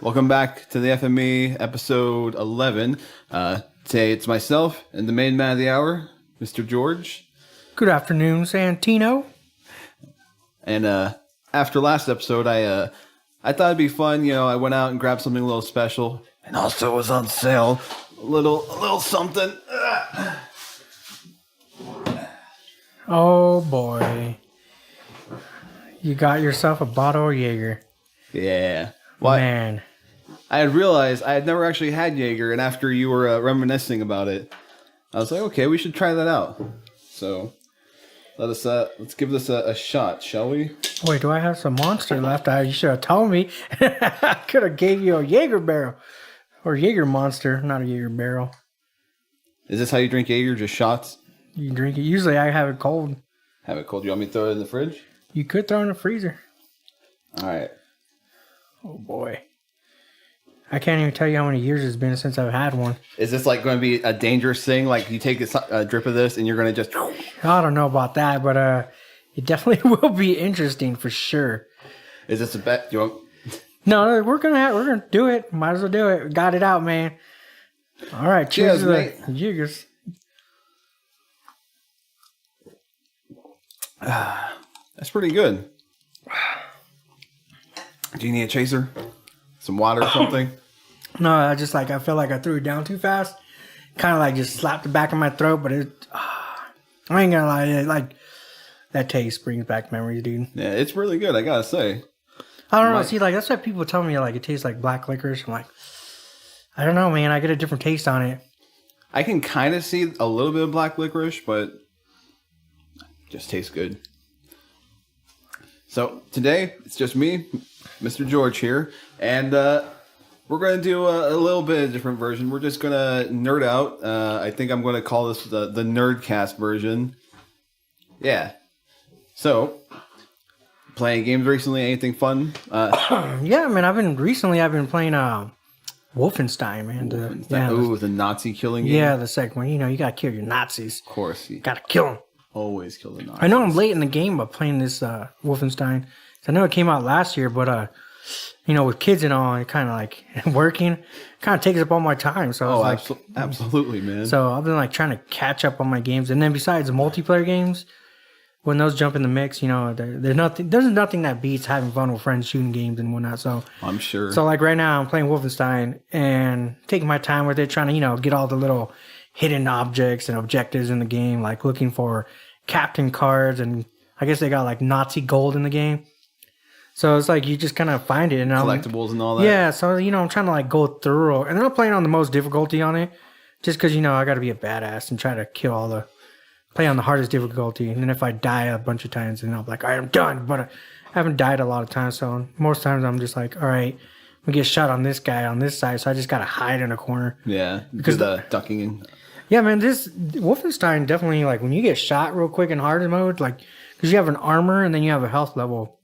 Welcome back to the FME episode 11. Today it's myself and the main man of the hour, Mr. George. Good afternoon, Santino. And after last episode, I thought it'd be fun. You know, I went out and grabbed something a little special, and also it was on sale. A little something. Oh boy, you got yourself a bottle of Jaeger. Yeah. Well, man. I had realized I had never actually had Jaeger, and after you were reminiscing about it, I was like, okay, we should try that out. So let's give this a shot, shall we? Wait, do I have some Monster left? You should have told me. I could have gave you a Jaeger barrel or Jaeger Monster, not a Jaeger barrel. Is this how you drink Jaeger? Just shots? You can drink it. Usually, I have it cold. Have it cold? You want me to throw it in the fridge? You could throw it in the freezer. All right. Oh boy. I can't even tell you how many years it's been since I've had one. Is this like going to be a dangerous thing? Like you take a drip of this and you're going to just... I don't know about that, but it definitely will be interesting for sure. Is this a bet? Do you want... No, we're gonna do it. Might as well do it. Got it out, man. All right, cheers, mate. Jaegers. That's pretty good. Do you need a chaser? Some water or something? No, I feel like I threw it down too fast. Kind of like just slapped the back of my throat, but I ain't gonna lie, that taste brings back memories, dude. Yeah, it's really good, I gotta say. I don't know. See, that's why people tell me it tastes like black licorice. I'm like, I don't know, man. I get a different taste on it. I can kind of see a little bit of black licorice, but it just tastes good. So today it's just me, Mr. George here, and we're going to do a little bit of a different version. We're just going to nerd out. I think I'm going to call this the Nerdcast version. Yeah. So, playing games recently? Anything fun? Yeah, man. I've been playing Wolfenstein, man. The Nazi killing game? Yeah, the second one. You know, you got to kill your Nazis. Of course. You got to kill them. Always kill the Nazis. I know I'm late in the game by playing this Wolfenstein. I know it came out last year, but with kids and all, it kind of like working, kind of takes up all my time. So absolutely, man. So I've been trying to catch up on my games, and then besides the multiplayer games, when those jump in the mix, there's nothing that beats having fun with friends shooting games and whatnot. So I'm sure. So right now I'm playing Wolfenstein and taking my time with it, trying to get all the little hidden objects and objectives in the game, like looking for captain cards, and I guess they got Nazi gold in the game. So it's you just kind of find it and collectibles and all that. Yeah, so I'm trying to go through, and then I'm playing on the most difficulty on it, just because I got to be a badass and try to play on the hardest difficulty. And then if I die a bunch of times, then I'll be like, I am done. But I haven't died a lot of times, so most times I'm just like, all right, we get shot on this guy on this side, so I just got to hide in a corner. Yeah, because the ducking in. Yeah, man, this Wolfenstein definitely, when you get shot real quick in hard mode, because you have an armor and then you have a health level,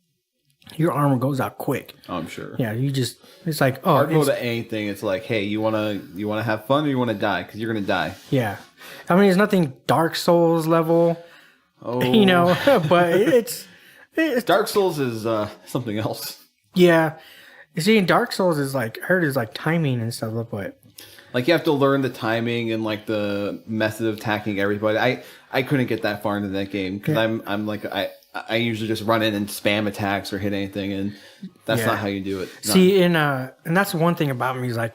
your armor goes out quick. Oh, I'm sure. Yeah, it's like, oh. Hard mode to anything, it's like, hey, you wanna have fun or you wanna die? Because you're gonna die. Yeah. I mean, it's nothing Dark Souls level, but it's Dark Souls is something else. Yeah. You see, in Dark Souls is I heard is timing and stuff, but... you have to learn the timing and the method of attacking everybody. I couldn't get that far into that game because yeah. I usually just run in and spam attacks or hit anything, and that's not how you do it. See, and that's one thing about me is I'm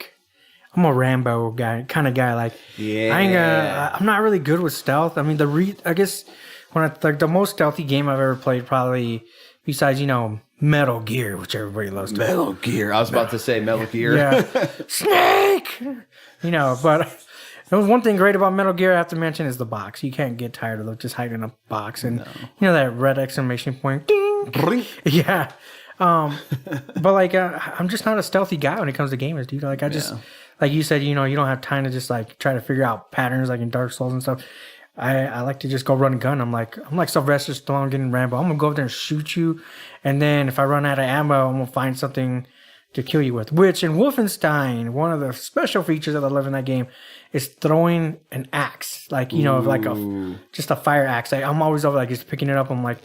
a Rambo kind of guy. I'm not really good with stealth. I mean, I guess when the most stealthy game I've ever played, probably besides Metal Gear, which everybody loves. Metal Gear. I was about to say Metal Gear. Yeah, Snake. But there was one thing great about Metal Gear I have to mention is the box. You can't get tired of just hiding in a box, and that red exclamation point. Ding. Yeah. But I'm just not a stealthy guy when it comes to gamers, dude. I just like you said, you don't have time to just try to figure out patterns in Dark Souls and stuff. I like to just go run and gun. I'm like Sylvester Stallone getting Rambo. I'm gonna go up there and shoot you, and then if I run out of ammo, I'm gonna find something to kill you with. Which in Wolfenstein, one of the special features that I love in that game is throwing an axe, just a fire axe. I'm always over just picking it up. I'm like,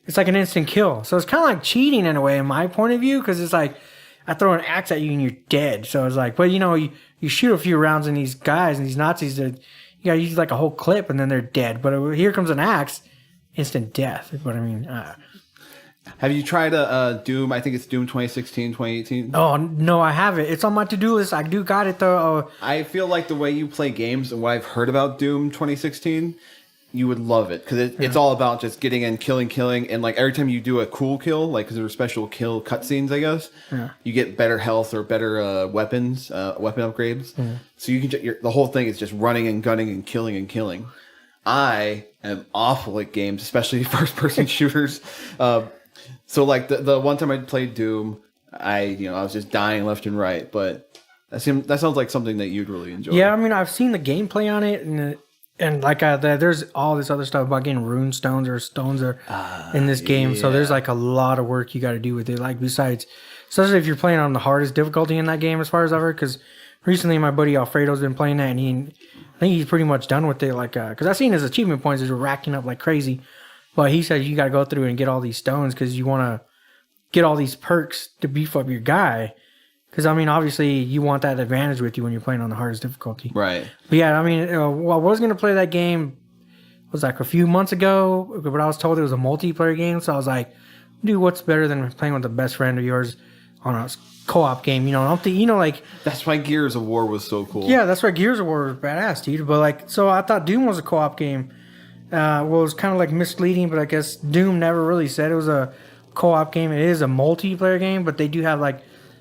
it's like an instant kill. So it's kind of like cheating in a way, in my point of view, because it's I throw an axe at you and you're dead. So it's like, but you shoot a few rounds in these guys and these Nazis, you gotta use like a whole clip and then they're dead. But here comes an axe, instant death. But I mean, have you tried Doom? I think it's Doom 2016, 2018. oh no, I haven't. It's on my to-do list. I do got it though. I feel like the way you play games and what I've heard about Doom 2016, you would love it because it's all about just getting in, killing, and like every time you do a cool kill, like because there are special kill cutscenes, I guess, you get better health or better weapons, weapon upgrades. So you can the whole thing is just running and gunning and killing. I am awful at games, especially first-person shooters. So like the one time I played Doom, I was just dying left and right. But that sounds like something that you'd really enjoy. Yeah, I mean, I've seen the gameplay on it, and like there's all this other stuff about getting rune stones or stones in this game. So there's like a lot of work you got to do with it. Like besides, especially if you're playing on the hardest difficulty in that game, as far as I've heard. Because recently my buddy Alfredo's been playing that, and I think he's pretty much done with it. Like, because I've seen his achievement points is racking up like crazy. But he says you got to go through and get all these stones because you want to get all these perks to beef up your guy. Because, I mean, obviously, you want that advantage with you when you're playing on the hardest difficulty. Right. But, yeah, I mean, I was going to play that game, it was like a few months ago, but I was told it was a multiplayer game. So I was like, dude, what's better than playing with the best friend of yours on a co-op game? I don't think, like... That's why Gears of War was so cool. Yeah, that's why Gears of War was badass, dude. But, like, so I thought Doom was a co-op game. Well, it was kind of like misleading, but I guess Doom never really said it was a co-op game. It is a multiplayer game, but they do have like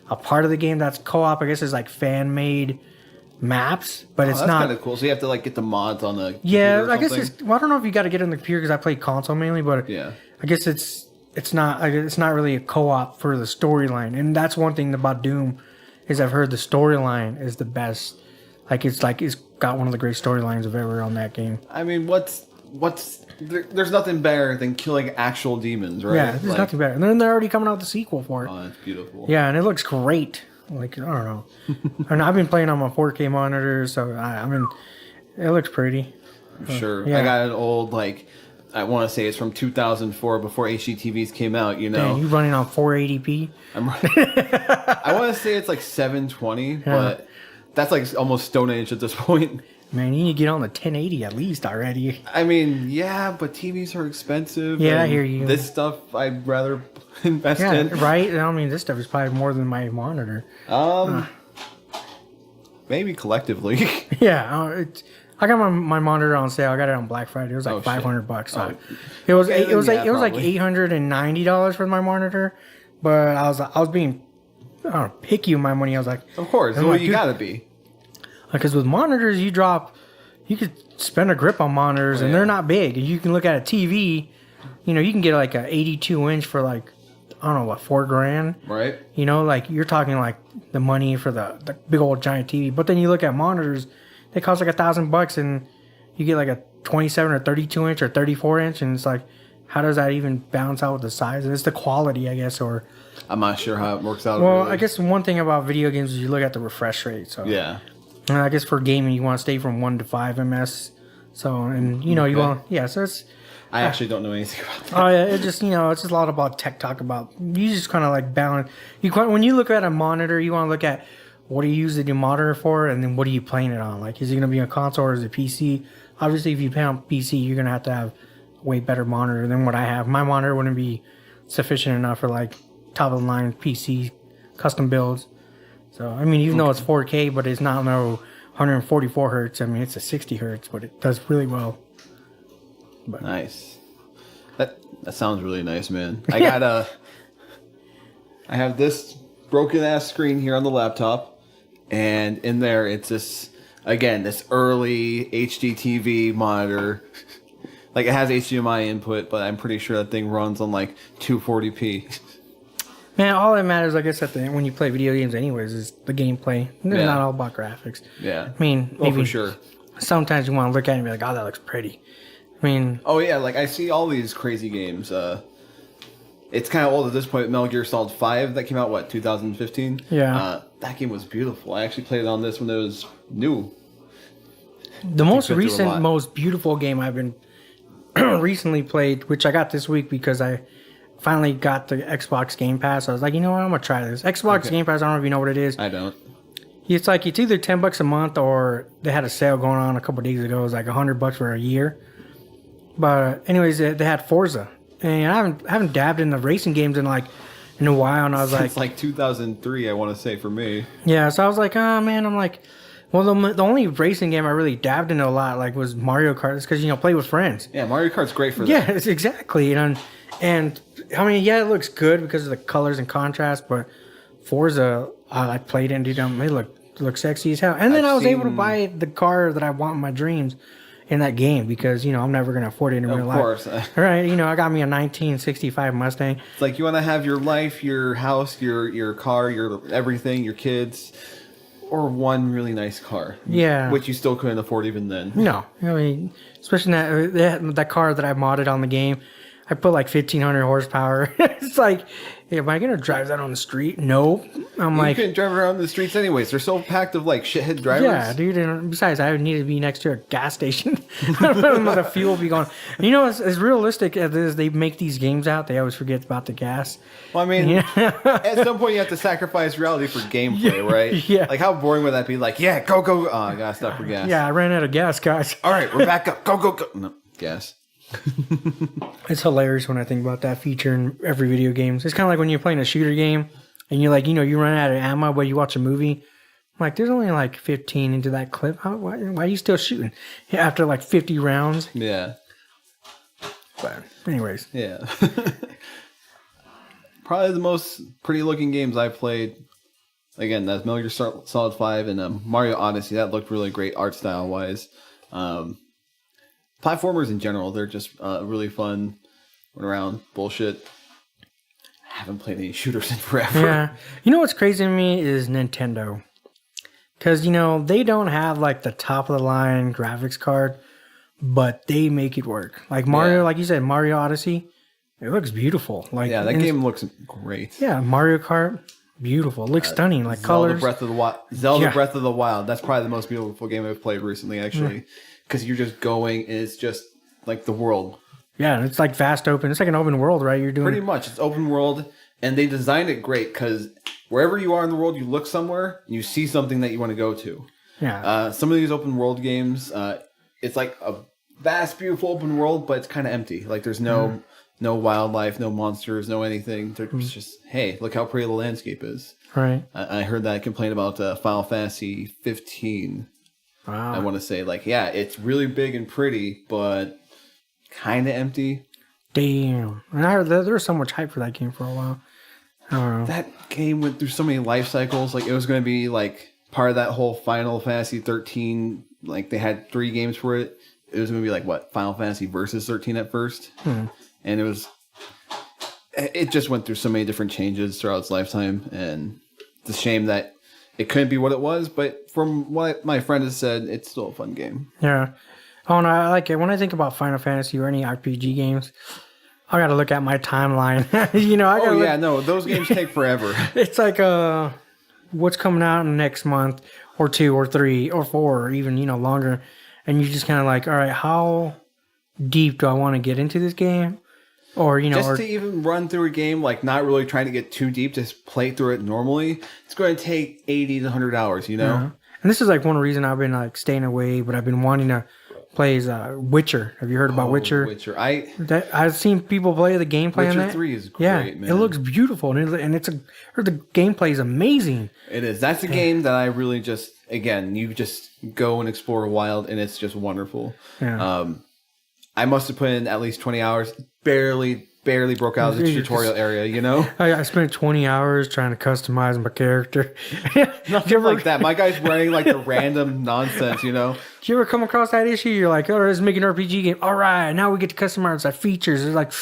a part of the game that's co-op. I guess it's like fan-made maps, but it's that's not kind of cool. So you have to like get the mods on the computer I guess I don't know if you got to get it on the computer because I play console mainly, but yeah, I guess it's not really a co-op for the storyline, and that's one thing about Doom is I've heard the storyline is the best. It's got one of the great storylines of ever on that game. I mean, there's nothing better than killing actual demons, right? Yeah, there's nothing better. And then they're already coming out with the sequel for it. Oh, that's beautiful. Yeah, and it looks great. Like, I don't know. And I've been playing on my 4K monitor, so I mean, it looks pretty. I'm sure. Yeah. I got an old, I want to say it's from 2004 before HDTVs came out, Dang, you running on 480p? I'm running. I want to say it's like 720, but that's like almost Stone Age at this point. Man, you need to get on the 1080 at least already. I mean, yeah, but TVs are expensive. Yeah, I hear you. This stuff I'd rather invest in. Right? I mean, this stuff is probably more than my monitor. Maybe collectively. Yeah, I got my monitor on sale. I got it on Black Friday. It was like $500. So it was like $890 for my monitor. But I was being picky with my money. I was like, of course, well, you gotta be. Because with monitors, you could spend a grip on monitors, and they're not big. And you can look at a TV, you can get like a 82-inch for like, I don't know, what, $4,000? Right. Like you're talking like the money for the big old giant TV. But then you look at monitors, they cost like $1,000, and you get like a 27 or 32-inch or 34-inch, and it's like, how does that even balance out with the size? And it's the quality, I guess, or... I'm not sure how it works out. Well, really. I guess one thing about video games is you look at the refresh rate. So yeah. And I guess for gaming, you want to stay from 1 to 5 ms. So, and you want, so it's... I actually don't know anything about that. Oh, yeah, it's just, it's just a lot about tech talk about... You just kind of like balance... When you look at a monitor, you want to look at what do you use the monitor for, and then what are you playing it on? Like, is it going to be a console or is it PC? Obviously, if you play on PC, you're going to have a way better monitor than what I have. My monitor wouldn't be sufficient enough for, like, top-of-the-line PC custom builds. So, I mean, even though it's 4K, but it's not 144 hertz. I mean, it's a 60 hertz, but it does really well. But. Nice. That sounds really nice, man. I have this broken ass screen here on the laptop, and in there it's this early HD TV monitor. Like, it has HDMI input, but I'm pretty sure that thing runs on like 240p. Man, all that matters, I guess, when you play video games anyways, is the gameplay. They're not all about graphics. Yeah. I mean, maybe for sure. Sometimes you want to look at it and be like, oh, that looks pretty. I mean... Oh, yeah, like, I see all these crazy games. It's kind of old at this point. Metal Gear Solid 5, that came out, 2015? Yeah. That game was beautiful. I actually played it on this when it was new. The most recent, most beautiful game I've been recently played, which I got this week because I finally got the Xbox Game Pass. I was like, you know what? I'm going to try this. Xbox Game Pass, I don't know if you know what it is. I don't. It's like, it's either $10 a month or they had a sale going on a couple days ago. It was like $100 for a year. But anyways, they had Forza. And I haven't dabbed in the racing games in a while. And I was It's like 2003, I want to say, for me. Yeah, so I was like, oh man, I'm like, well, the only racing game I really dabbed into a lot was Mario Kart, because play with friends. Yeah, Mario Kart's great for that. Yeah, exactly. And I mean, yeah, it looks good because of the colors and contrast, but Forza, I played it and they look sexy as hell. And then I was able to buy the car that I want in my dreams in that game because I'm never gonna afford it in real life. Of course, right? I got me a 1965 Mustang. It's like you want to have your life, your house, your car, your everything, your kids, or one really nice car. Yeah, which you still couldn't afford even then. No, I mean, especially that car that I modded on the game. I put like 1,500 horsepower. It's like, hey, am I gonna drive that on the street? No. You couldn't drive around the streets anyways. They're so packed of like shithead drivers. Yeah, dude. And besides, I would need to be next to a gas station. The fuel would be going. As realistic as they make these games out, they always forget about the gas. Well, I mean, at some point you have to sacrifice reality for gameplay, right? Yeah. Like how boring would that be? Like, yeah, go. Oh, I gotta stop for gas. Yeah, I ran out of gas, guys. All right, we're back up. Go. No, gas. It's hilarious when I think about that feature in every video game. It's kind of like when you're playing a shooter game and you're like, you run out of ammo, but you watch a movie. I'm like, there's only like 15 into that clip. Why are you still shooting after like 50 rounds? Yeah. But anyways. Yeah. Probably the most pretty looking games I've played. Again, that's Metal Gear Solid 5 and Mario Odyssey. That looked really great art style wise. Platformers in general, they're just really fun. Run around, bullshit. I haven't played any shooters in forever. Yeah. What's crazy to me is Nintendo. Because, they don't have like the top of the line graphics card, but they make it work. Like Mario, like you said, Mario Odyssey, it looks beautiful. Like that game looks great. Yeah, Mario Kart, beautiful. It looks stunning. Like colors. Zelda Breath of the Wild. That's probably the most beautiful game I've played recently, actually. Because you're just going, and it's just like the world. Yeah, it's like vast open. It's like an open world, right? You're doing pretty much. It's open world, and they designed it great because wherever you are in the world, you look somewhere, and you see something that you want to go to. Yeah. Some of these open world games, it's like a vast, beautiful open world, but it's kind of empty. Like there's no wildlife, no monsters, no anything. There's just, hey, look how pretty the landscape is. Right. I heard that complaint about Final Fantasy 15. Wow. I want to say, it's really big and pretty, but kind of empty. Damn. And I heard there was so much hype for that game for a while. I don't know. That game went through so many life cycles. Like, it was going to be, part of that whole Final Fantasy 13. Like, they had 3 games for it. It was going to be, Final Fantasy Versus 13 at first. And it just went through so many different changes throughout its lifetime. And it's a shame that it couldn't be what it was, but from what my friend has said, it's still a fun game. Yeah. Oh, and I like it. When I think about Final Fantasy or any RPG games, I got to look at my timeline. Those games take forever. It's like what's coming out in the next month or 2 or 3 or 4 or even, longer. And you just kind of like, all right, how deep do I want to get into this game? Or, to even run through a game, not really trying to get too deep, just play through it normally, it's going to take 80 to 100 hours, Yeah. And this is one reason I've been staying away, but I've been wanting to play Witcher. Have you heard about Witcher? Witcher. I've seen people play the gameplay on that. Witcher 3 is great, man. It looks beautiful, and the gameplay is amazing. It is. That's a game that I really just, again, you just go and explore wild, and it's just wonderful. Yeah. I must have put in at least 20 hours. Barely broke out of the tutorial area, I spent 20 hours trying to customize my character. Nothing like that. My guy's running the random nonsense, Do you ever come across that issue? You're like, oh, let's make an RPG game. All right, now we get to customize our features. It's like,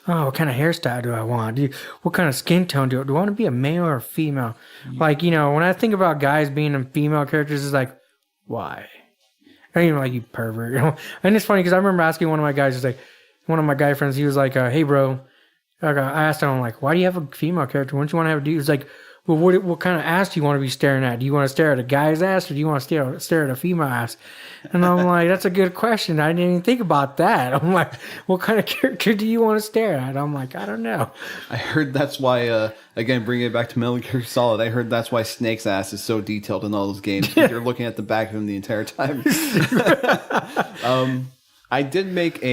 oh, what kind of hairstyle do I want? What kind of skin tone do I want to be a male or a female? When I think about guys being in female characters, it's like, why? I don't even like you pervert. And it's funny because I remember asking one of my guys, one of my guy friends, he was like, hey, bro. I asked him, why do you have a female character? Wouldn't you want to have a dude? He was like, well, what kind of ass do you want to be staring at? Do you want to stare at a guy's ass or do you want to stare at a female ass? And I'm like, that's a good question. I didn't even think about that. I'm like, what kind of character do you want to stare at? I'm like, I don't know. I heard that's why, again, bringing it back to Metal Gear Solid, I heard that's why Snake's ass is so detailed in all those games. Because you're looking at the back of him the entire time. I did make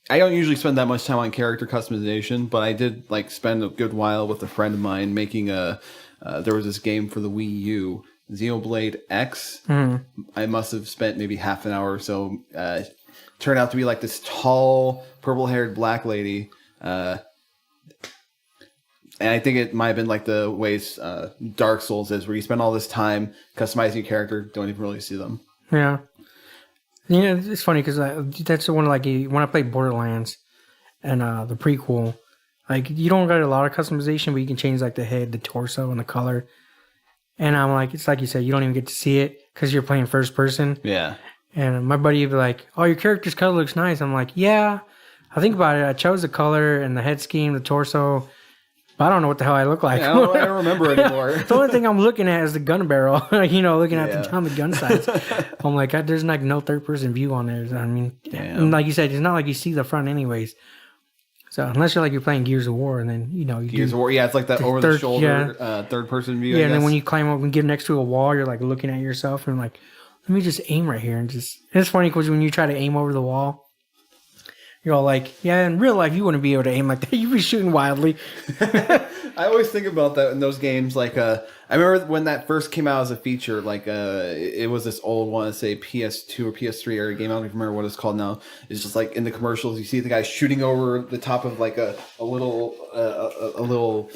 I don't usually spend that much time on character customization, but I did spend a good while with a friend of mine making there was this game for the Wii U, Xenoblade X. Mm-hmm. I must have spent maybe half an hour or so. Turned out to be this tall, purple-haired black lady. And I think it might have been the ways Dark Souls is, where you spend all this time customizing your character, don't even really see them. Yeah. It's funny because that's the one when I played Borderlands and the prequel, you don't get a lot of customization, but you can change the head, the torso, and the color. And I'm it's like you said, you don't even get to see it because you're playing first person. Yeah. And my buddy would be like, "Oh, your character's color looks nice." I'm like, "Yeah." I think about it. I chose the color and the head scheme, the torso. But I don't know what the hell I look like. Yeah, I don't remember anymore. The only thing I'm looking at is the gun barrel. Looking at the gun sights. I'm like, there's no third person view on there. I mean, and like you said, it's not like you see the front anyways. So unless you're playing Gears of War, and then Gears of War, yeah, it's like that over the shoulder third person view. Yeah, and then when you climb up and get next to a wall, you're looking at yourself and let me just aim right here and just. And it's funny because when you try to aim over the wall. You're all in real life, you wouldn't be able to aim like that. You'd be shooting wildly. I always think about that in those games. I remember when that first came out as a feature, it was this old one, say PS2 or PS3 era game. I don't even remember what it's called now. It's just in the commercials, you see the guy shooting over the top of a little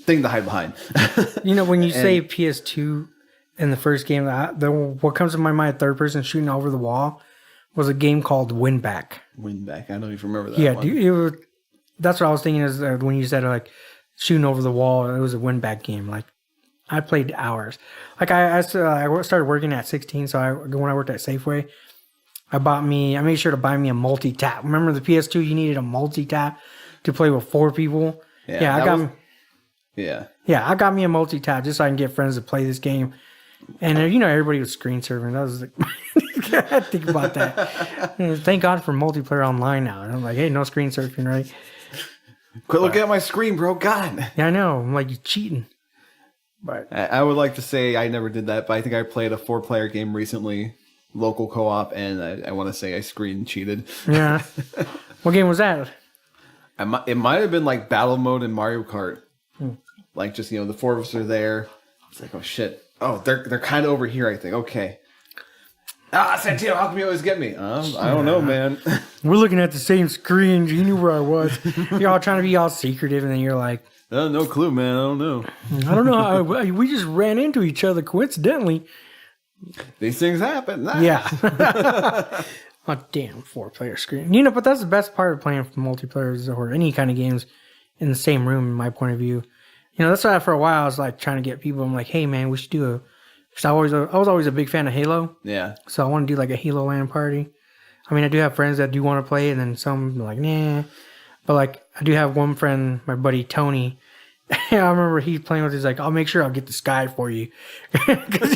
thing to hide behind. When you say PS2 in the first game, what comes to my mind, third person shooting over the wall, was a game called Winback. Winback, I don't even remember that. Yeah, one. That's what I was thinking is when you said shooting over the wall, it was a Winback game. I played hours. I started working at 16, so when I worked at Safeway, I made sure to buy me a multi-tap. Remember the PS2, you needed a multi-tap to play with 4 people? Yeah, I got me a multi-tap just so I can get friends to play this game. And everybody was screen serving. That was I think about that. Thank God for multiplayer online now. And I'm hey, no screen surfing, right? Quit looking at my screen, bro. God. Yeah, I know. I'm you're cheating. But I would like to say I never did that, but I think I played a 4-player game recently, local co-op, and I want to say I screen cheated. Yeah. What game was that? It might have been Battle Mode in Mario Kart. Just the 4 of us are there. It's oh shit. Oh, they're kind of over here, I think. Okay. Santino, how come you always get me? I don't know, man. We're looking at the same screen. You knew where I was. You're all trying to be all secretive, and then you're like... no clue, man. I don't know. I don't know how... We just ran into each other coincidentally. These things happen. Yeah. Oh, damn 4-player screen. But that's the best part of playing multiplayer or any kind of games in the same room, in my point of view. That's why for a while I was trying to get people. I'm hey man, we should do because I was always a big fan of Halo. Yeah. So I want to do a Halo LAN party. I mean, I do have friends that do want to play, and then some are nah. But I do have one friend, my buddy Tony. I remember he playing with. He's I'll make sure I'll get the sky for you because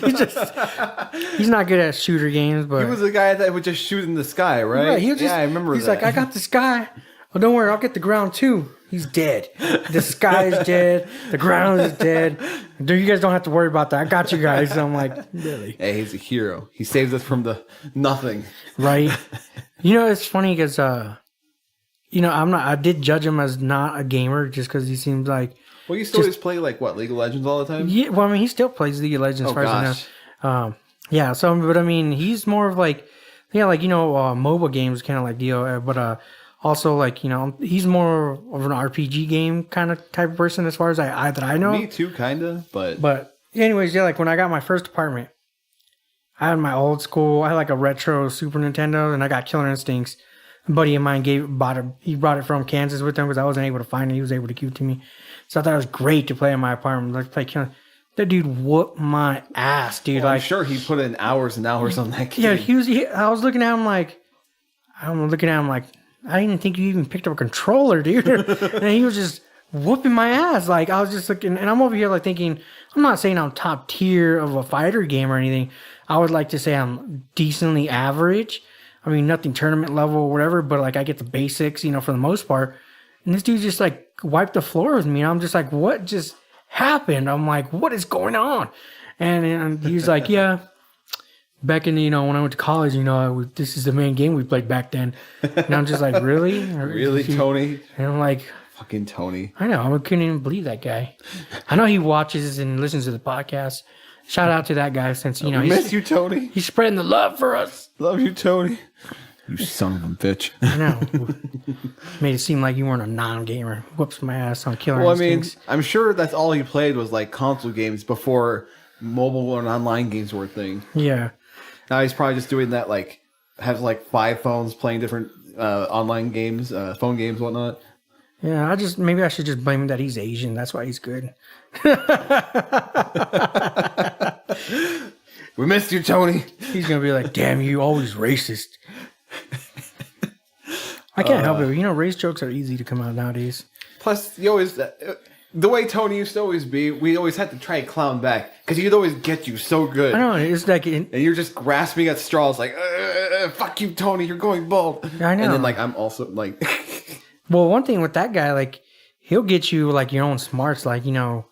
he's not good at shooter games. But he was the guy that would just shoot in the sky, right? Yeah, I remember. He's I got the sky. Oh, don't worry, I'll get the ground too. He's dead. The sky is dead. The ground is dead. You guys don't have to worry about that. I got you guys. I'm really? Hey, he's a hero. He saves us from the nothing. Right. It's funny because, I did judge him as not a gamer just because he seems like. Well, you still always play League of Legends all the time? Yeah, well, I mean, he still plays League of Legends as far as I know. Yeah, so, but I mean, he's more of MOBA games kind of deal, but, also, he's more of an RPG game kind of type of person as far as I know. Me too, kind of, but... But anyways, yeah, when I got my first apartment, I had my old school, I had a retro Super Nintendo, and I got Killer Instincts. A buddy of mine he brought it from Kansas with him because I wasn't able to find it. He was able to give it to me. So I thought it was great to play in my apartment. Play Killer. That dude whooped my ass, dude. Well, I'm sure he put in hours and hours on that game. Yeah, I was looking at him I didn't even think you even picked up a controller, dude. And he was just whooping my ass. Like, I was just looking, and I'm over here like thinking, I'm not saying I'm top tier of a fighter game or anything. I would like to say I'm decently average. I mean, nothing tournament level or whatever, but like I get the basics, you know, for the most part. And this dude just like wiped the floor with me. And I'm just like, what just happened? I'm like, what is going on? And he's like, yeah, back in, you know, when I went to college, you know, this is the main game we played back then. And I'm just like, really? Really, Tony? And I'm like, fucking Tony. I know. I couldn't even believe that guy. I know he watches and listens to the podcast. Shout out to that guy since, you know, miss you, Tony. He's spreading the love for us. Love you, Tony. You son of a bitch. I know. Made it seem like you weren't a non-gamer. Whoops my ass on Killer Well, Instincts. I mean, I'm sure that's all he played was like console games before mobile and online games were a thing. Yeah. Now he's probably just doing that, like, has like 5 phones playing different online games, phone games, whatnot. Yeah, maybe I should just blame him that he's Asian. That's why he's good. We missed you, Tony. He's going to be like, damn, you always racist. I can't help it. You know, race jokes are easy to come out nowadays. Plus, you always, the way Tony used to always be, we always had to try and clown back because he'd always get you so good. I know, it's like... and you're just grasping at straws like, fuck you, Tony, you're going bald. I know. And then, like, I'm also, like... Well, one thing with that guy, like, he'll get you, like, your own smarts, like, you know,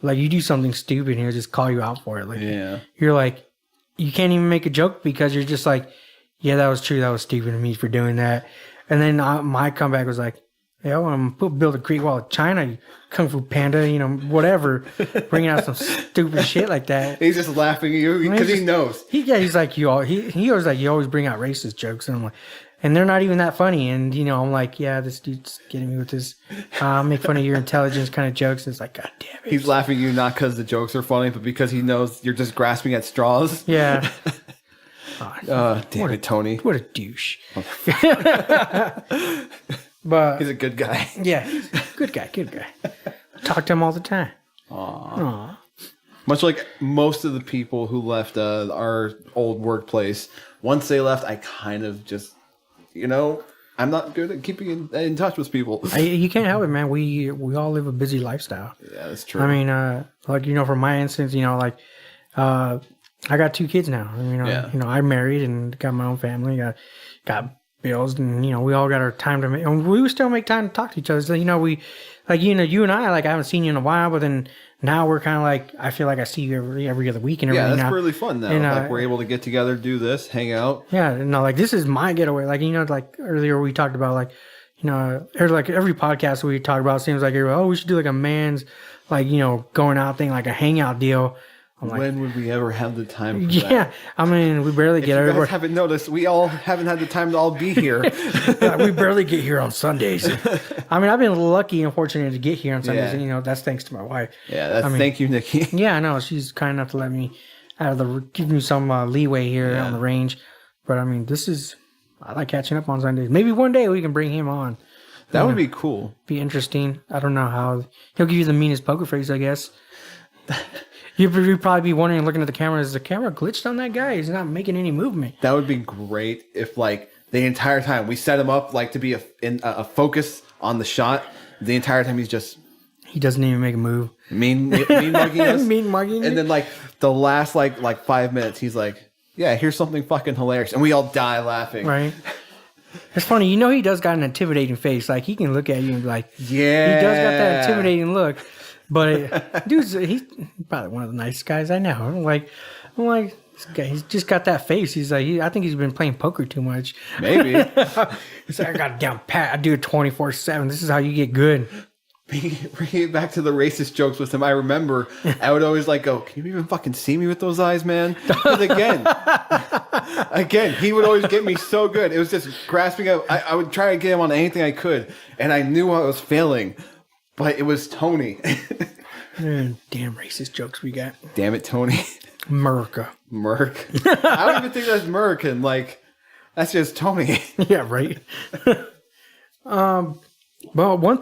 like, you do something stupid and he'll just call you out for it. Like, yeah. You're like, you can't even make a joke because you're just like, yeah, that was true. That was stupid of me for doing that. And then my comeback was like, yeah, I want to build a Great Wall of China, Kung Fu Panda, you know, whatever. Bringing out some stupid shit like that. He's just laughing at you because he knows. He's like, he always like, you always bring out racist jokes. And I'm like, and they're not even that funny. And, you know, I'm like, yeah, this dude's getting me with this make fun of your intelligence kind of jokes. It's like, God damn it. He's laughing at you not because the jokes are funny, but because he knows you're just grasping at straws. Yeah. Damn it, Tony. What a douche. But he's a good guy. Yeah, he's a good guy. Talk to him all the time. Aww. Much like most of the people who left our old workplace, once they left, I kind of just, you know, I'm not good at keeping in touch with people. You can't help it, man. We all live a busy lifestyle. Yeah, that's true. I mean, like, you know, for my instance, you know, like, I got 2 kids now. You know, I'm married and got my own family. Got bills, and, you know, we all got our time to make, and we still make time to talk to each other. So, you know, we, like, you know, you and I, like, I haven't seen you in a while, but then now we're kind of like, I feel like I see you every other week and everything. Yeah, that's now. really fun now. And, like, we're able to get together, do this, hang out. Yeah, no, like, this is my getaway. Like, you know, like earlier we talked about, like, you know, or like every podcast we talk about seems like, oh, we should do like a man's, like, you know, going out thing, like a hangout deal. Like, when would we ever have the time for that? Yeah, I mean, we barely get everybody. You guys haven't noticed, we all haven't had the time to all be here. Yeah, we barely get here on Sundays. I mean, I've been lucky and fortunate to get here on Sundays, and, you know, that's thanks to my wife. Yeah, thank you, Nikki. Yeah, I know. She's kind enough to let me give me some leeway here on the range. But, I mean, I like catching up on Sundays. Maybe one day we can bring him on. That would be cool. Be interesting. I don't know how. He'll give you the meanest poker face, I guess. You'd probably be wondering, looking at the camera, is the camera glitched on that guy? He's not making any movement. That would be great if, like, the entire time we set him up, like, to be a focus on the shot. The entire time he doesn't even make a move. Mean mugging us. Mean mugging. And then, like, the last, like 5 minutes, he's like, yeah, here's something fucking hilarious. And we all die laughing. Right. It's funny. You know, he does got an intimidating face. Like, he can look at you and be like, yeah. He does got that intimidating look. But dude's he's probably one of the nicest guys I know. I'm like, this guy, he's just got that face. He's like, I think he's been playing poker too much. Maybe. He's like, I got it down pat. I do it 24/7. This is how you get good. Bringing it back to the racist jokes with him, I remember I would always like go, can you even fucking see me with those eyes, man? Because again, he would always get me so good. It was just grasping up. I would try to get him on anything I could, and I knew I was failing. But it was Tony. Damn racist jokes we got. Damn it, Tony. Merc. I don't even think that's American. Like, that's just Tony. Yeah, right. Well,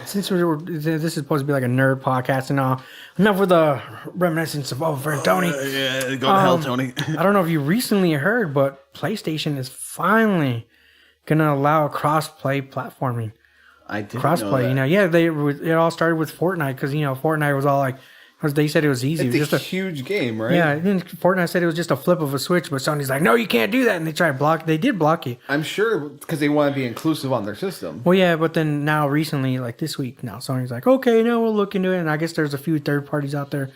since this is supposed to be like a nerd podcast and all, enough with the reminiscence of old friend Tony. Yeah, go to hell, Tony. I don't know if you recently heard, but PlayStation is finally going to allow cross-play platforming. I didn't crossplay. know that. It all started with Fortnite because Fortnite was all like, they said it was easy. It's It was a huge game, right? Yeah, then Fortnite said it was just a flip of a switch, but Sony's like, no, you can't do that, and they tried to block. They did block you. I'm sure because they want to be inclusive on their system. Well, yeah, but then now recently, like this week, now Sony's like, okay, no, we'll look into it, and I guess there's a few third parties out there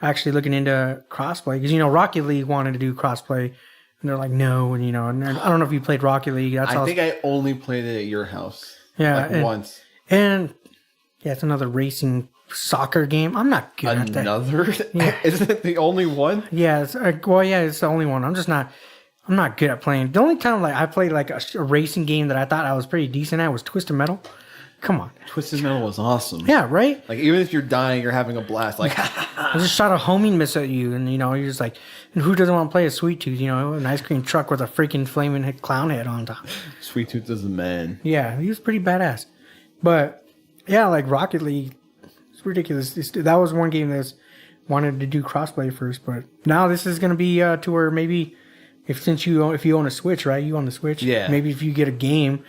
actually looking into crossplay because Rocket League wanted to do crossplay, and they're like, no, and and I don't know if you played Rocket League. I think I only played it at your house. Yeah, once. And yeah, it's another racing soccer game. I'm not good at that. Another? Yeah. Isn't it the only one? Yeah, it's the only one. I'm not good at playing. The only time I played like a racing game that I thought I was pretty decent at was Twisted Metal. Come on. Twisted Metal was awesome. Yeah, right? Like, even if you're dying, you're having a blast. Like, I just shot a homing missile at you, and you're just like, and who doesn't want to play a Sweet Tooth? An ice cream truck with a freaking flaming clown head on top. Sweet Tooth is the man. Yeah, he was pretty badass. But yeah, like Rocket League, it's ridiculous. That was one game that's wanted to do crossplay first, but now this is going to be to where maybe if you own a Switch, right? You own the Switch. Yeah. Maybe if you get a game,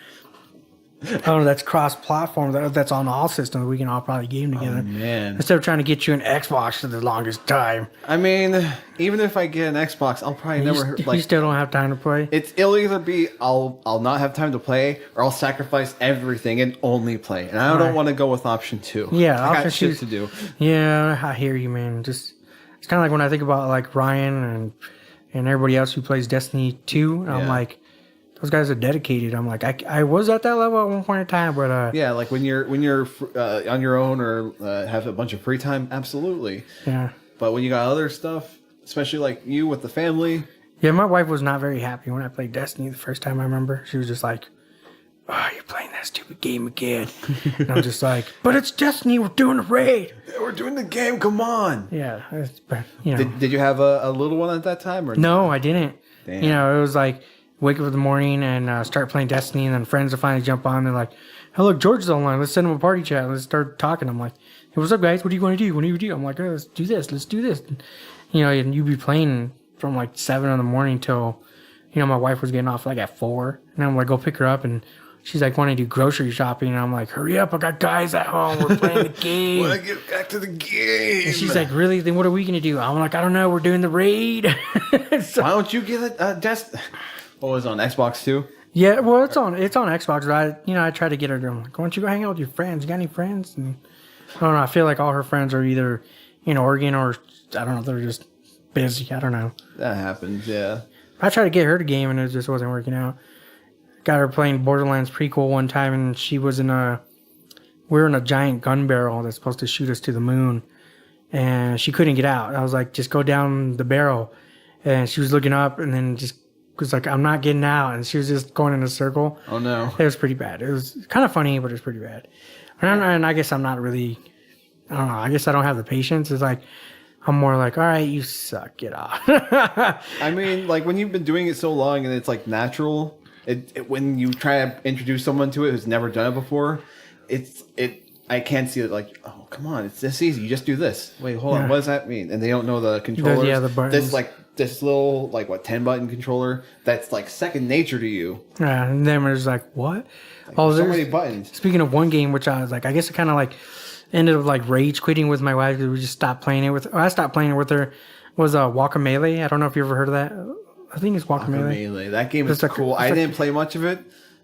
I don't know, that's cross-platform, that's on all systems, we can all probably game together. Oh, man. Instead of trying to get you an Xbox for the longest time. I mean, even if I get an Xbox, I'll probably You still don't have time to play? It'll either be I'll not have time to play, or I'll sacrifice everything and only play. And I don't want to go with option 2. Yeah, I got shit to do. Yeah, I hear you, man. It's kind of like when I think about like Ryan and everybody else who plays Destiny 2. I'm like, those guys are dedicated. I'm like, I was at that level at one point in time, but yeah, like when you're on your own or have a bunch of free time, absolutely. Yeah. But when you got other stuff, especially like you with the family. Yeah, my wife was not very happy when I played Destiny the first time. I remember she was just like, "Oh, you're playing that stupid game again." And I'm just like, "But it's Destiny. We're doing a raid. We're doing the game. Come on." Yeah, Did you have a little one at that time or no? I didn't. Damn. It was like, wake up in the morning and start playing Destiny, and then friends will finally jump on. They're like, "Hey, look, George's online. Let's send him a party chat. Let's start talking." I'm like, "Hey, what's up, guys? What do you want to do? What do you do?" I'm like, "Oh, let's do this. Let's do this." And, and you'd be playing from like 7 in the morning till, my wife was getting off like at 4, and I'm like, go pick her up, and she's like wanting to do grocery shopping, and I'm like, hurry up, I got guys at home. We're playing the game. Want to get back to the game? And she's like, really? Then what are we gonna do? I'm like, I don't know. We're doing the raid. So, why don't you get it? What was it, on Xbox too? Yeah, well, it's on Xbox. But I try to get her. I'm like, why don't you go hang out with your friends? You got any friends? And I don't know. I feel like all her friends are either in Oregon or I don't know. They're just busy. I don't know. That happens. Yeah. I tried to get her to game and it just wasn't working out. Got her playing Borderlands prequel one time and she was we're in a giant gun barrel that's supposed to shoot us to the moon, and she couldn't get out. I was like, just go down the barrel, and she was looking up and then just was like, I'm not getting out, and she was just going in a circle. Oh no. It was pretty bad. It was kind of funny, but it was pretty bad. And I guess I'm not really, I don't know, I guess I don't have the patience. It's like, I'm more like, all right, you suck, get off. I mean, like when you've been doing it so long and it's like natural, when you try to introduce someone to it who's never done it before, I can't see it like, oh, come on, it's this easy. You just do this. Wait, hold on, what does that mean? And they don't know the controllers. The buttons. This little 10-button controller that's like second nature to you. Yeah, and then we're just like, what? So many buttons. Speaking of one game, which I was like, I guess I kind of like ended up like rage quitting with my wife because we just stopped playing it with. I stopped playing it with her. Was Guacamelee? I don't know if you ever heard of that. I think it's Guacamelee. That game is cool. I didn't play much of it,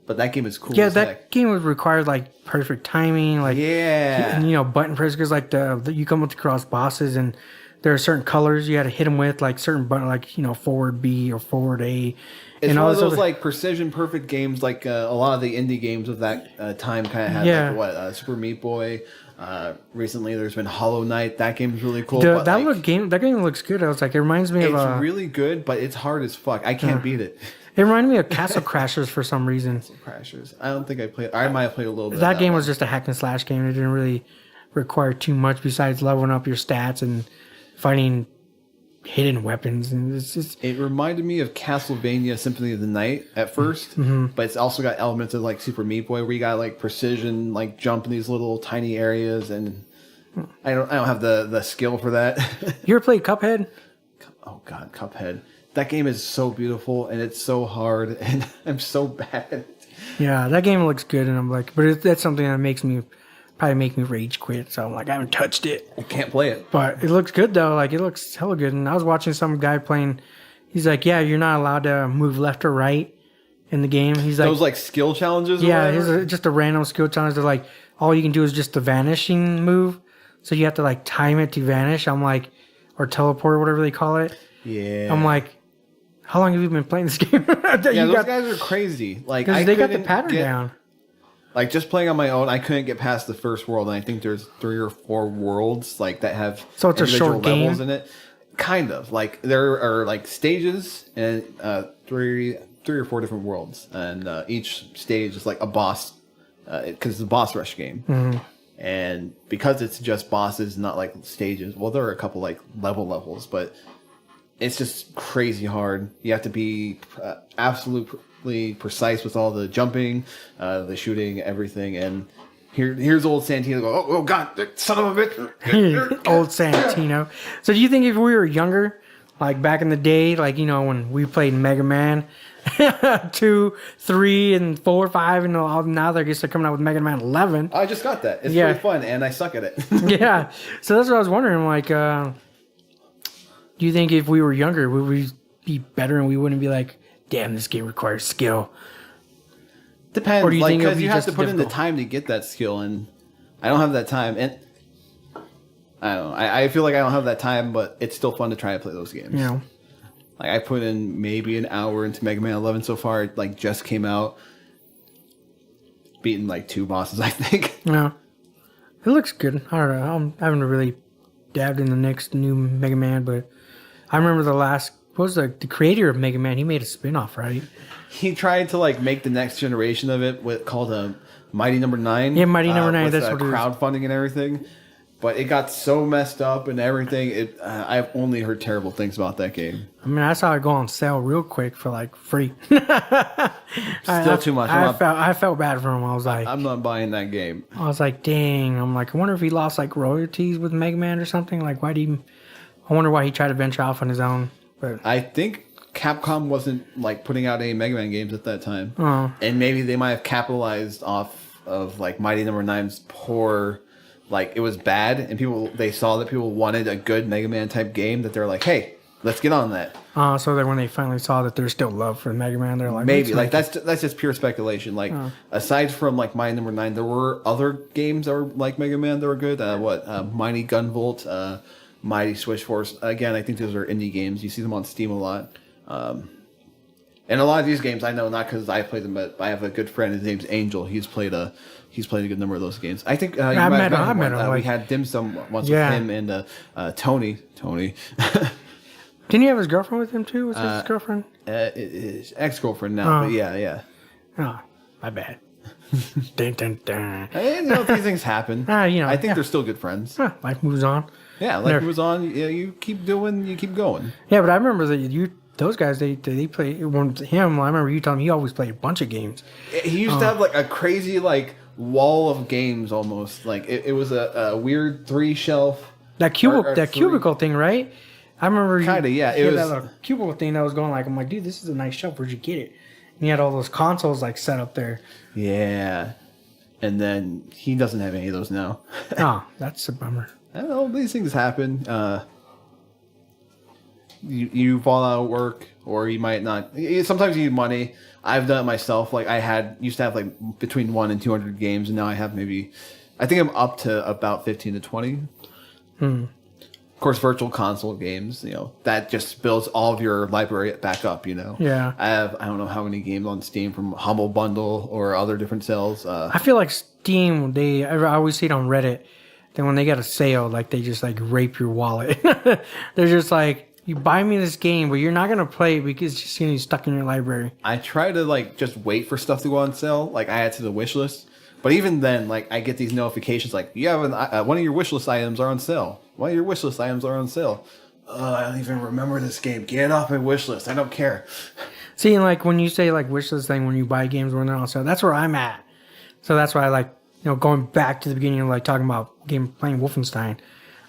but that game is cool. Yeah, that game would require like perfect timing, like button press because like you come across bosses and there are certain colors you got to hit them with, like certain button, like forward B or forward A. It's one of those like precision perfect games, like a lot of the indie games of that time kind of had. Yeah. Like Super Meat Boy. Recently, there's been Hollow Knight. That game's really cool. That game looks good. I was like, it reminds me of. It's really good, but it's hard as fuck. I can't beat it. It reminded me of Castle Crashers for some reason. Castle Crashers. I don't think I played. I might have played a little bit. That game was just a hack and slash game. It didn't really require too much besides leveling up your stats and finding hidden weapons, and it's just... It reminded me of Castlevania Symphony of the Night at first, but it's also got elements of like Super Meat Boy where you got like precision, like jump in these little tiny areas, and I don't have the skill for that. You ever played Cuphead? Oh god, Cuphead. That game is so beautiful and it's so hard and I'm so bad. Yeah, that game looks good, and I'm like, but that's something that probably make me rage quit. So I'm like, I haven't touched it. I can't play it. But it looks good though. Like it looks hella good. And I was watching some guy playing. He's like, yeah, you're not allowed to move left or right in the game. He's like, those like skill challenges. Yeah, it's just a random skill challenge. They're like, all you can do is just the vanishing move. So you have to like time it to vanish. I'm like, or teleport or whatever they call it. Yeah. I'm like, how long have you been playing this game? Those guys are crazy. Like, they got the pattern down. Like, just playing on my own, I couldn't get past the first world, and I think there's 3 or 4 worlds like that have so it's a short levels game in it. Kind of like there are like stages and 3 or 4 different worlds, and each stage is like a boss because it's a boss rush game. Mm-hmm. And because it's just bosses, not like stages. Well, there are a couple like levels, but it's just crazy hard. You have to be absolutely precise with all the jumping, the shooting, everything. And here's old Santino go, oh God, son of a bitch. Old Santino. So do you think if we were younger, like back in the day, like, you know, when we played Mega Man 2, 3, and 4, 5, and now I guess they're coming out with Mega Man 11. I just got that. It's really fun, and I suck at it. Yeah. So that's what I was wondering. Like, do you think if we were younger, would we be better and we wouldn't be like, damn, this game requires skill? Depends. Or do you think because you have to put in the time to get that skill, and I don't have that time. And I don't know. I feel like I don't have that time, but it's still fun to try and play those games. Yeah. Like, I put in maybe an hour into Mega Man 11 so far. It, like, just came out. Beaten, like, 2 bosses, I think. Yeah. It looks good. I don't know. I haven't really dabbed in the next new Mega Man, but I remember what was the creator of Mega Man? He made a spin-off, right? He tried to, like, make the next generation of it called Mighty Number 9. Yeah, Mighty Number 9. With, that's what it is. Crowdfunding and everything. But it got so messed up and everything. I've only heard terrible things about that game. I mean, I saw it go on sale real quick for like free. Still too much. I felt bad for him. I was like, I'm not buying that game. I was like, dang. I'm like, I wonder if he lost like royalties with Mega Man or something. Like, I wonder why he tried to venture off on his own. But I think Capcom wasn't like putting out any Mega Man games at that time, and maybe they might have capitalized off of like Mighty Number 9's poor. Like, it was bad, and they saw that people wanted a good Mega Man type game, that they're like, hey, let's get on that. So that when they finally saw that there's still love for Mega Man, they're like, maybe. Like, that's just pure speculation. Like, aside from, like, Mighty Number 9, there were other games that were like Mega Man that were good. Mighty Gunvolt, Mighty Switch Force. Again, I think those are indie games. You see them on Steam a lot. And a lot of these games I know, not because I played them, but I have a good friend. His name's Angel. He's played a good number of those games. I think I met him. We had dim sum once with him and Tony. Didn't he have his girlfriend with him too? Was his girlfriend? His ex-girlfriend now, but yeah. Oh, my bad. Dun, dun, dun. These things happen. I think they're still good friends. Life moves on. Yeah, life moves on. Yeah, you keep going. Yeah, but I remember that those guys, they play him. I remember you telling me he always played a bunch of games. He used to have like a crazy like wall of games almost. Like it was a weird 3 shelf. That cubicle thing, right? I remember kinda, yeah. It was that little cubicle thing that was going like, I'm like, dude, this is a nice shelf. Where'd you get it? And he had all those consoles like set up there. Yeah. And then he doesn't have any of those now. Oh, that's a bummer. I don't know, these things happen. You fall out of work, or you might not. Sometimes you need money. I've done it myself. Like I used to have like between 100 and 200 games, and now I have I think I'm up to about 15 to 20. Of course, virtual console games, that just builds all of your library back up, Yeah. I don't know how many games on Steam from Humble Bundle or other different sales. I feel like Steam, I always see it on Reddit, then when they get a sale, like they just like rape your wallet. They're just like, you buy me this game, but you're not going to play it because it's just going to be stuck in your library. I try to like just wait for stuff to go on sale. Like I add to the wish list. But even then, like I get these notifications like, you have one of your wish list items are on sale. One of your wish list items are on sale. I don't even remember this game. Get off my wish list. I don't care. See, and like when you say like wish list thing, when you buy games when they're on sale, that's where I'm at. So that's why I like, going back to the beginning of like talking about playing Wolfenstein.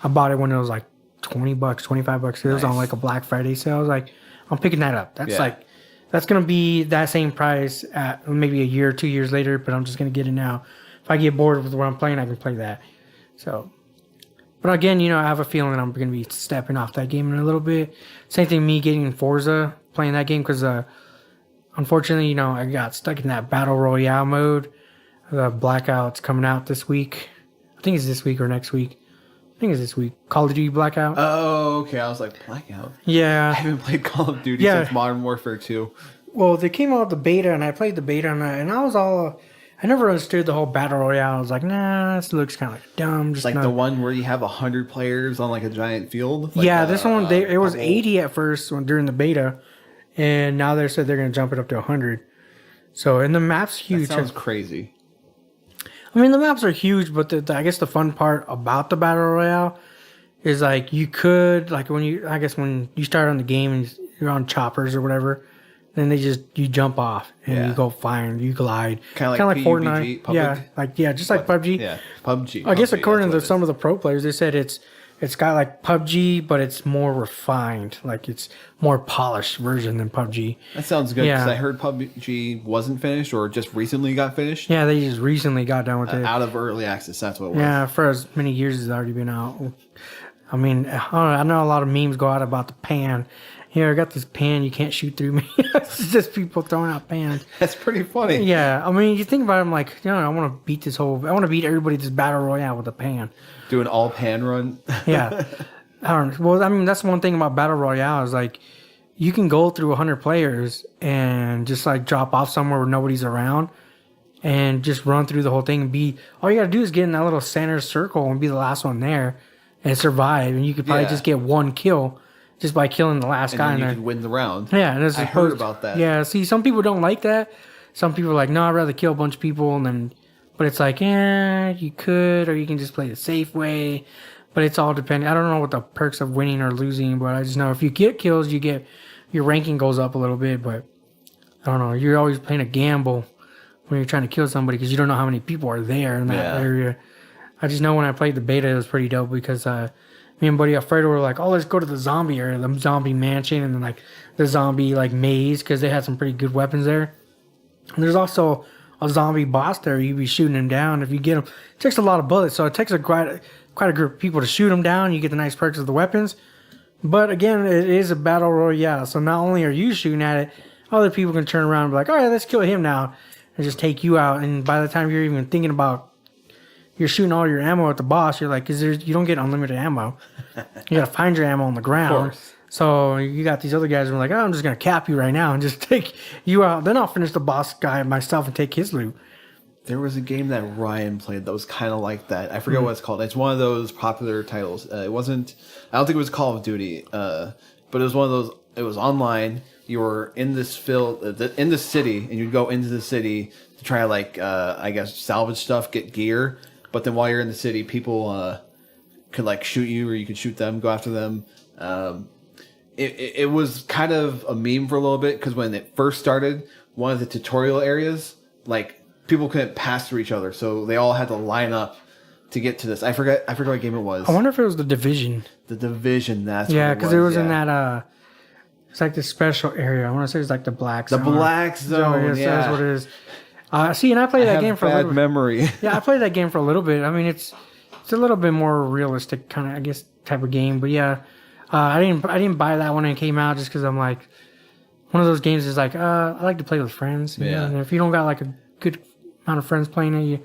I bought it when it was like $20, $25. It was on like a Black Friday sale. I was like, I'm picking that up. That's like, That's going to be that same price at maybe a year or 2 years later, but I'm just going to get it now. If I get bored with what I'm playing, I can play that. So, but again, I have a feeling I'm going to be stepping off that game in a little bit. Same thing, me getting Forza, playing that game, because unfortunately, I got stuck in that Battle Royale mode. The Blackout's coming out this week. I think it's this week or next week. I think it's this week. Call of Duty Blackout. Oh, okay. I was like, Blackout? Yeah. I haven't played Call of Duty since Modern Warfare 2. Well, they came out with the beta, and I played the beta, and I was all... I never understood the whole Battle Royale. I was like, nah, this looks kind of like dumb. Just like the one where you have 100 players on like a giant field? Like this one, it was 80 at first during the beta, and now they said they're going to jump it up to 100. So, and the map's huge. That sounds crazy. I mean, the maps are huge, but I guess the fun part about the Battle Royale is like you could, like when you start on the game and you're on choppers or whatever, then you jump off and you go flying, you glide. Kind of like Fortnite. PUBG? Just like PUBG. Yeah, PUBG. I guess according to some of the pro players, they said it's got like PUBG, but it's more refined. Like it's more polished version than PUBG. That sounds good because I heard PUBG wasn't finished or just recently got finished. Yeah, they just recently got done with it. Out of early access, that's what it was. Yeah, for as many years as it's already been out. I mean, I know a lot of memes go out about the pan. Here, I got this pan, you can't shoot through me. It's just people throwing out pans. That's pretty funny. Yeah, I mean, you think about it, I'm like, I want to beat everybody this Battle Royale with a pan. Do an all pan run? Yeah. Well, I mean, that's one thing about Battle Royale is like, you can go through 100 players and just like drop off somewhere where nobody's around and just run through the whole thing and all you got to do is get in that little center circle and be the last one there and survive. And you could probably just get one kill just by killing the last guy in there. You can win the round. Yeah. And I heard about that. Yeah. See, some people don't like that. Some people are like, no, I'd rather kill a bunch of people. But it's like, you could, or you can just play the safe way. But it's all dependent. I don't know what the perks of winning or losing, but I just know if you get kills, your ranking goes up a little bit. But I don't know. You're always playing a gamble when you're trying to kill somebody because you don't know how many people are there in that area. I just know when I played the beta, it was pretty dope because me and buddy Alfredo were like, oh, let's go to the zombie area, the zombie mansion, and then like the zombie like maze because they had some pretty good weapons there. And there's also a zombie boss there. You'd be shooting him down. If you get him, it takes a lot of bullets, so it takes quite a group of people to shoot him down. You get the nice perks of the weapons. But again, it is a battle royale, so not only are you shooting at it, other people can turn around and be like, all right, let's kill him now, and just take you out. And by the time you're even thinking about you're shooting all your ammo at the boss, you're like, you don't get unlimited ammo. You gotta find your ammo on the ground. So you got these other guys who are like, oh, I'm just gonna cap you right now and just take you out. Then I'll finish the boss guy myself and take his loot. There was a game that Ryan played that was kind of like that. I forget what it's called. It's one of those popular titles. It wasn't. I don't think it was Call of Duty. But it was one of those. It was online. You were in this in the city, and you'd go into the city to try I guess salvage stuff, get gear. But then while you're in the city, people could like shoot you, or you could shoot them, go after them. It was kind of a meme for a little bit because when it first started, one of the tutorial areas, like people couldn't pass through each other, so they all had to line up to get to this. I forget what game it was. I wonder if it was The Division. The Division, that's because it was in that. It's like this special area. I want to say it's like the Black Zone. The Black Zone. Yes, that's what it is. See, and I played that game for a little bit. Memory. Yeah, I played that game for a little bit. I mean, it's a little bit more realistic kind of, I guess, type of game. But yeah, I didn't buy that when it came out just because I'm like, one of those games is like, I like to play with friends. Yeah. And if you don't got like a good amount of friends playing it, you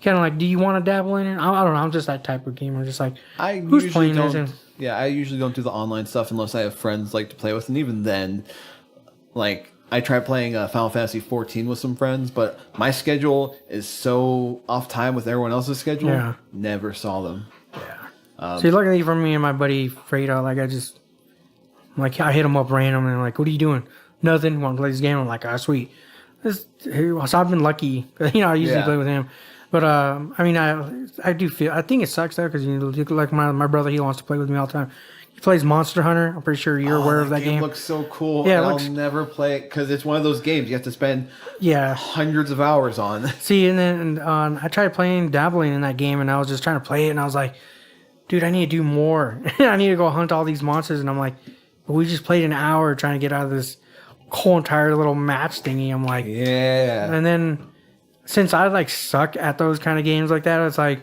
kind of like, do you want to dabble in it? I don't know. I'm just that type of gamer. Just like, who's playing this? Yeah, I usually don't do the online stuff unless I have friends like to play with, and even then, like. I tried playing Final Fantasy 14 with some friends, but my schedule is so off time with everyone else's schedule. Yeah. Never saw them. Yeah. So luckily for me and my buddy Fredo, I hit him up random and like, what are you doing? Nothing. Want to play this game? I'm like, sweet. So I've been lucky. I usually play with him. But I mean, I do feel. I think it sucks though because like my brother, he wants to play with me all the time. He plays Monster Hunter. I'm pretty sure you're aware of that game. It looks so cool. Yeah, I'll never play it because it's one of those games you have to spend hundreds of hours on. See, and then I tried dabbling in that game, and I was just trying to play it, and I was like, dude, I need to do more. I need to go hunt all these monsters, and I'm like, but we just played an hour trying to get out of this whole entire little match thingy. I'm like, Yeah. and then since I like suck at those kind of games like that, it's like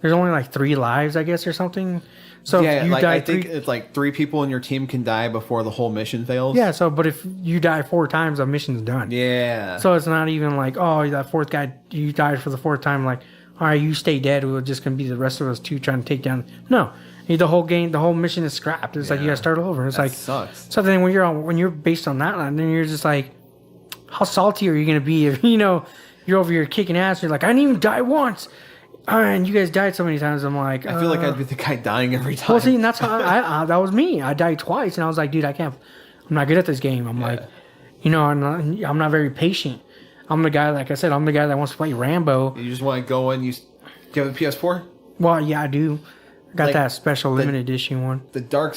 there's only like 3 lives, I guess, or something. So Yeah, if you like die I think it's like 3 people in your team can die before the whole mission fails. yeah. So, but if you die 4 times, the mission's done. Yeah. So it's not even like, oh, that 4th guy, you died for the 4th time. Like, all right, you stay dead. We're just gonna be the rest of us 2 trying to take down. No, the whole game, the whole mission is scrapped. It's like you gotta start over. It's that like sucks. So then when you're based on that line, then you're just like, how salty are you gonna be if you're over here kicking ass? You're like, I didn't even die once. All right, and you guys died so many times. I'm like, I feel like I'd be the guy dying every time. well, see, and that's how that was me. I died twice, and I was like, dude, I'm not good at this game. I'm like, I'm not very patient. I'm the guy, like I said, I'm the guy that wants to play Rambo. You just want to go in. Do you have a PS4? Well, yeah, I do. I got Like, that special limited edition one. The Dark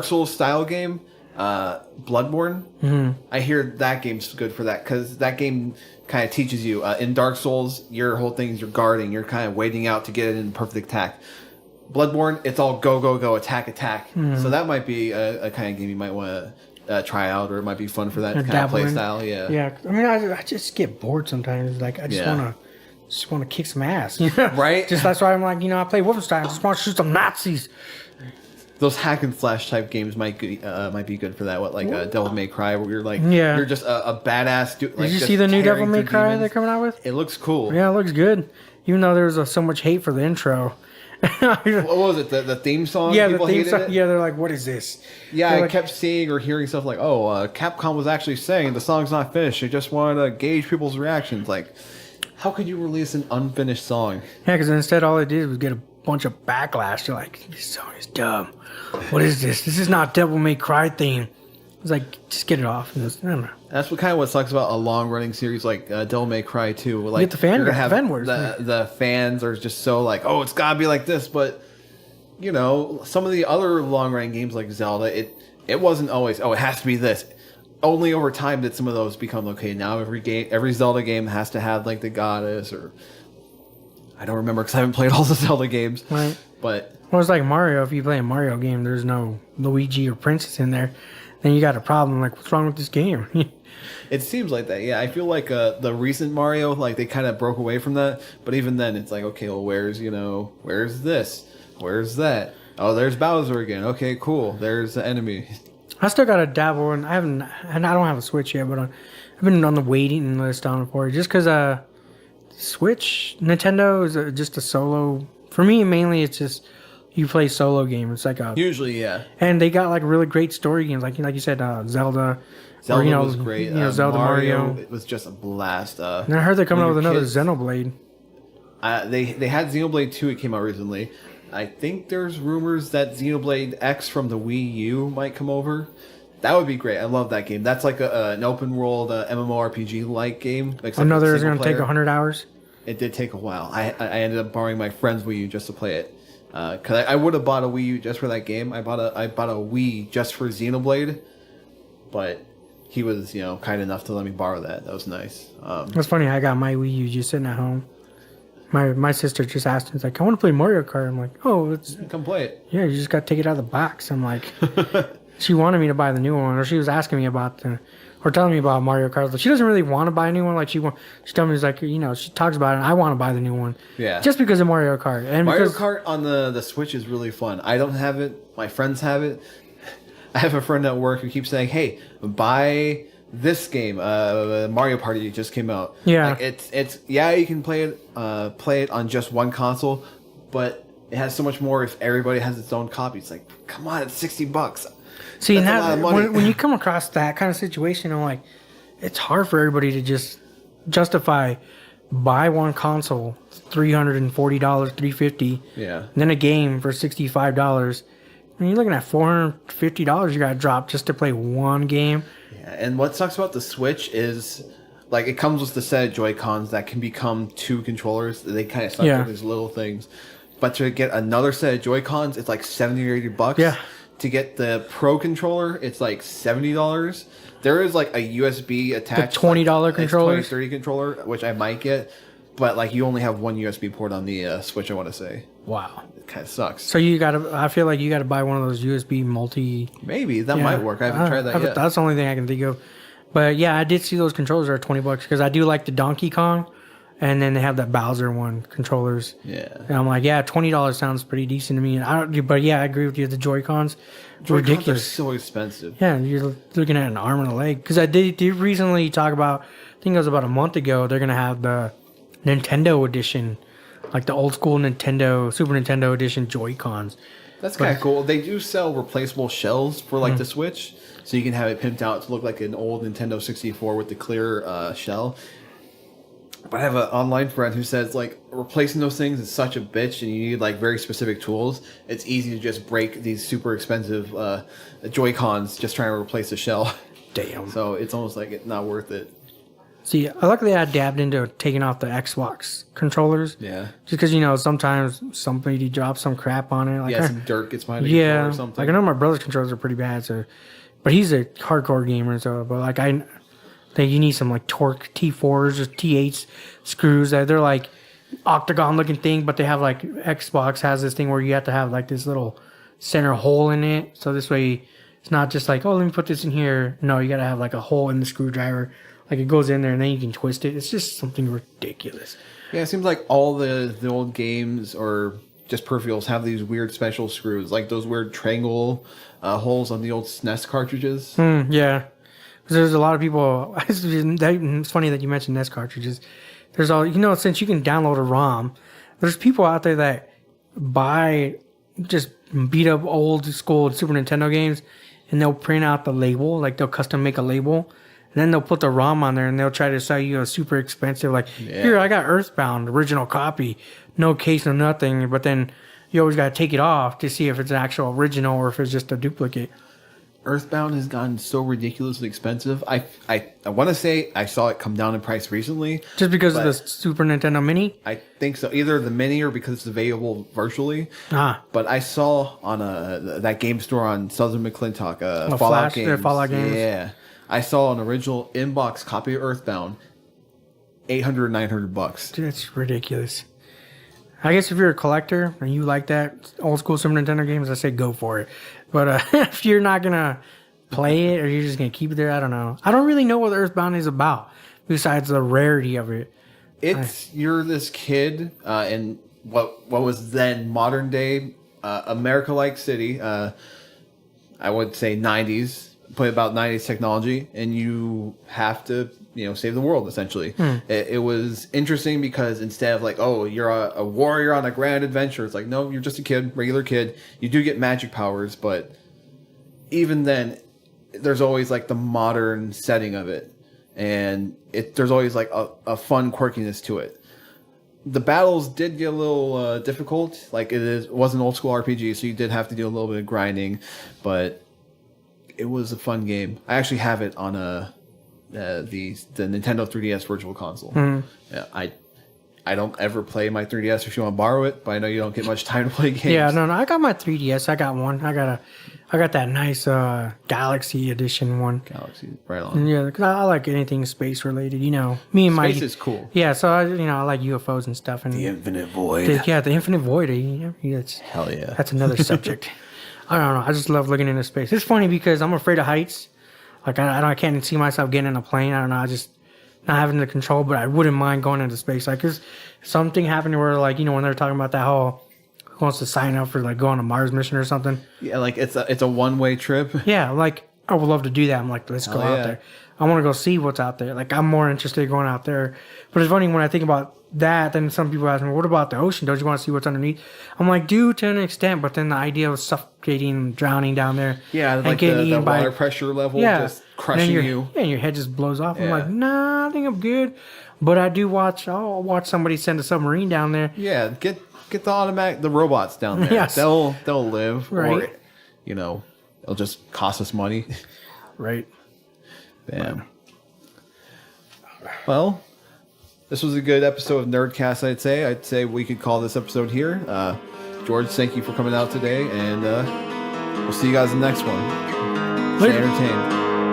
Souls style game, Bloodbourne. Mm-hmm. I hear that game's good for that because that game kind of teaches you. In Dark Souls, your whole thing is you're guarding. You're kind of waiting out to get it in perfect attack. Bloodborne, it's all go, go, go, attack, attack. Mm-hmm. So that might be a kind of game you might want to try out, or it might be fun for that kind of play style. Yeah. Yeah. I mean, I just get bored sometimes. Like, I just want to kick some ass. Right? Just that's why I'm like, I play Wolfenstein. I just want to shoot some Nazis. Those hack and slash type games might be good for that. What, like Devil May Cry, where you're like, Yeah. you're just a badass dude. Like, Did you just see the new Devil tearing May through Cry demons. they're coming out with? It looks cool. Yeah, it looks good. Even though there's so much hate for the intro. What was it? The theme song? Yeah, People the theme hated song. it? Yeah, they're like, what is this? Yeah, They're I like, kept seeing or hearing stuff like, Capcom was actually saying the song's not finished. They just wanted to gauge people's reactions. Like, how could you release an unfinished song? Yeah, because instead all it did was get a bunch of backlash. They're like, this song is dumb. What is this? This is not Devil May Cry theme. It's like, just get it off. I don't know. That's what sucks about a long-running series like Devil May Cry 2. Like, get the fan- you're gonna have fan wars. the fans are just so like, oh, it's gotta be like this. But some of the other long-running games like Zelda, it wasn't always, it has to be this. Only over time did some of those become okay. Now every Zelda game has to have like the goddess, or I don't remember because I haven't played all the Zelda games. Right. But Well, it's like Mario. If you play a Mario game, there's no Luigi or Princess in there, then you got a problem. Like, what's wrong with this game? it seems like that. Yeah, I feel like the recent Mario, like they kind of broke away from that. But even then, it's like, okay, well, where's this? Where's that? Oh, there's Bowser again. Okay, cool. There's the enemy. I still got to dabble, and I don't have a Switch yet, but I've been on the waiting list on it for it, just because Switch, Nintendo is just a solo. For me, mainly, it's just you play solo game. It's like Usually, yeah. and they got like really great story games, like you said, Zelda. Zelda was great. Zelda, Mario. It was just a blast. And I heard they're coming out with another Xenoblade. They had Xenoblade 2. It came out recently. I think there's rumors that Xenoblade X from the Wii U might come over. That would be great. I love that game. That's like an open world MMORPG-like game. I know there's going to take 100 hours. It did take a while. I ended up borrowing my friend's Wii U just to play it. Because I would have bought a Wii U just for that game. I bought a Wii just for Xenoblade. But he was, kind enough to let me borrow that. That was nice. It's funny. I got my Wii U just sitting at home. My sister just asked me, it's like, I want to play Mario Kart. I'm like, come play it. Yeah, you just got to take it out of the box. I'm like, she wanted me to buy the new one, or she was asking me about or telling me about Mario Kart. Like, she doesn't really want to buy a new one. Like, she told me, like, she talks about it, and I want to buy the new one. Yeah. Just because of Mario Kart. And Mario Kart on the Switch is really fun. I don't have it. My friends have it. I have a friend at work who keeps saying, hey, buy this game, Mario Party just came out. Yeah, like it's you can play it on just one console, but it has so much more if everybody has its own copy. It's like, come on, it's $60. See, that's a lot of money. When you come across that kind of situation, I'm like, it's hard for everybody to just justify buy one console, $340, $350. Yeah. And then a game for $65. And you're looking at $450 you got to drop just to play one game. Yeah, and what sucks about the Switch is, like, it comes with the set of Joy-Cons that can become 2 controllers. They kind of suck with these little things. But to get another set of Joy-Cons, it's like $70 or $80. Yeah. To get the Pro controller, it's like $70. There is like a USB attached. The $20 controller? $20, $30 controller, which I might get. but like you only have one USB port on the Switch. I want to say. Wow. It kind of sucks. So I feel like you gotta buy one of those USB multi. Maybe that might work. I haven't tried that yet. That's the only thing I can think of. But yeah, I did see those controllers are $20 because I do like the Donkey Kong, and then they have that Bowser one controllers. Yeah. And I'm like, yeah, $20 sounds pretty decent to me. But yeah, I agree with you. The Joy-Cons, ridiculous. They're so expensive. Yeah, you're looking at an arm and a leg. Because I did recently talk about, I think it was about a month ago, they're gonna have the Nintendo edition, like the old school Nintendo, Super Nintendo edition Joy-Cons. That's kind of cool. They do sell replaceable shells for like the Switch, so you can have it pimped out to look like an old Nintendo 64 with the clear shell. But I have an online friend who says like replacing those things is such a bitch, and you need like very specific tools. It's easy to just break these super expensive Joy-Cons just trying to replace the shell. Damn. So it's almost like it's not worth it. See, luckily I dabbed into taking off the Xbox controllers. Yeah. Just because, sometimes somebody drops some crap on it. Like, some dirt gets behind the controller or something. Like I know my brother's controllers are pretty bad, but he's a hardcore gamer, but like I think you need some like Torque T4s or T8s screws that they're like octagon looking thing, but they have like Xbox has this thing where you have to have like this little center hole in it. So this way it's not just like, oh, let me put this in here. No, you got to have like a hole in the screwdriver. Like it goes in there and then you can twist it. It's just something ridiculous. Yeah, it seems like all the old games or just peripherals have these weird special screws, like those weird triangle holes on the old SNES cartridges. Yeah. Because there's a lot of people. It's funny that you mentioned NES cartridges. There's since you can download a ROM, there's people out there that buy just beat up old school Super Nintendo games and they'll print out the label, like they'll custom make a label. And then they'll put the ROM on there and they'll try to sell you a super expensive, like, here, I got Earthbound, original copy, no case, no nothing. But then you always got to take it off to see if it's an actual original or if it's just a duplicate. Earthbound has gotten so ridiculously expensive. I want to say I saw it come down in price recently. Just because of the Super Nintendo Mini? I think so. Either the Mini or because it's available virtually. But I saw on that game store on Southern McClintock, Fallout Games. Fallout Games. Yeah. I saw an original inbox copy of Earthbound, $800, $900. Dude, that's ridiculous. I guess if you're a collector and you like that old school Super Nintendo games, I say go for it. But if you're not going to play it or you're just going to keep it there, I don't know. I don't really know what Earthbound is about besides the rarity of it. You're this kid in what was then modern day America-like city. I would say 90s. Play about 90s technology, and you have to, save the world, essentially. It was interesting because instead of like, oh, you're a warrior on a grand adventure, it's like, no, you're just a kid, regular kid. You do get magic powers, but even then, there's always like the modern setting of it, and there's always like a fun quirkiness to it. The battles did get a little difficult. Like it was an old school RPG, so you did have to do a little bit of grinding, but it was a fun game. I actually have it on the Nintendo 3DS Virtual Console. Yeah, I don't ever play my 3DS if you want to borrow it, but I know you don't get much time to play games. Yeah, no, I got my 3DS. I got one. I got that nice Galaxy Edition one. Galaxy, right on. Yeah, because I like anything space related. Me and my space is cool. Yeah, so I like UFOs and stuff. And the Infinite Void. The Infinite Void. Hell yeah. That's another subject. I don't know. I just love looking into space. It's funny because I'm afraid of heights. Like I can't see myself getting in a plane. I don't know. I just not having the control, but I wouldn't mind going into space. Like, cause something happened where like when they're talking about that whole who wants to sign up for like go on a Mars mission or something. Yeah, like it's a one-way trip. Yeah, like I would love to do that. I'm like, let's go out there. I want to go see what's out there. Like I'm more interested in going out there. But it's funny when I think about that, then some people ask me, what about the ocean? Don't you want to see what's underneath? I'm like, dude, to an extent, but then the idea of suffocating, drowning down there. Yeah, like the water pressure level just crushing you. Yeah, and your head just blows off. Yeah. I'm like, nah, I think I'm good. But I'll watch somebody send a submarine down there. Yeah, get the robots down there. Yes. They'll live. Right. Or, it'll just cost us money. Right. Bam. Well, this was a good episode of Nerdcast, I'd say we could call this episode here. George, thank you for coming out today, and we'll see you guys in the next one. Stay entertained.